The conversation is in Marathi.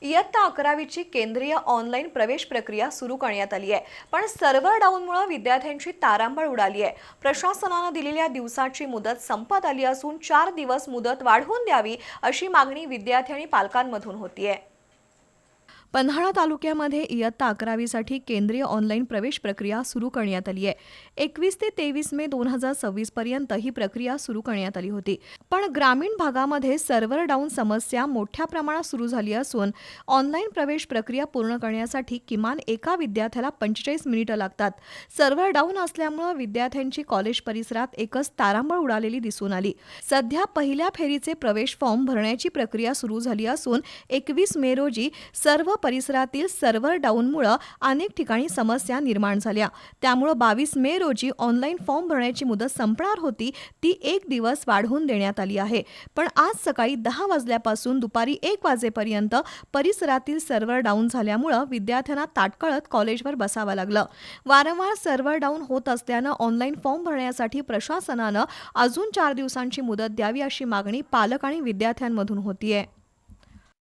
इयत्ता 11वीची केंद्रीय ऑनलाईन प्रवेश प्रक्रिया सुरू करण्यात आली आहे, पण सर्व्हर डाऊनमुळे विद्यार्थ्यांची तारांबळ उडाली आहे। प्रशासनाने दिलेल्या दिवसाची मुदत संपत आली असून 4 दिवस मुदत वाढवून द्यावी अशी मागणी विद्यार्थी आणि पालकांमधून होतीये। पन्हाळा तालुक्यामध्ये इयत्ता 11वीसाठी केंद्रीय ऑनलाईन प्रवेश प्रक्रिया सुरू करण्यात आली आहे। 21 ते 23 मे 2026 पर्यंत ही प्रक्रिया सुरू करण्यात आली होती, पण ग्रामीण भागामध्ये सर्व्हर डाऊन समस्या मोठ्या प्रमाणात सुरू झाली असून ऑनलाईन प्रवेश प्रक्रिया पूर्ण करण्यासाठी किमान एका विद्यार्थ्याला 45 मिनिटं लागतात। सर्व्हर डाऊन असल्यामुळे विद्यार्थ्यांची कॉलेज परिसरात एकच तारांबळ उडालेली दिसून आली। सध्या पहिल्या फेरीचे प्रवेश फॉर्म भरण्याची प्रक्रिया सुरू झाली असून 21 मे रोजी सर्व परिसरातील सर्व्हर डाऊनमुळे अनेक ठिकाणी समस्या निर्माण झाल्या। त्यामुळे 22 मे रोजी ऑनलाईन फॉर्म भरण्याची मुदत संपणार होती, ती 1 दिवस वाढवून देण्यात आली आहे। पण आज सकाळी 10 वाजल्यापासून दुपारी 1 वाजेपर्यंत परिसरातील सर्व्हर डाऊन झाल्यामुळे विद्यार्थ्यांना ताटकळत कॉलेजवर बसावं लागलं। वारंवार सर्व्हर डाऊन होत असल्यानं ऑनलाईन फॉर्म भरण्यासाठी प्रशासनानं अजून 4 दिवसांची मुदत द्यावी अशी मागणी पालक आणि विद्यार्थ्यांमधून होतीये।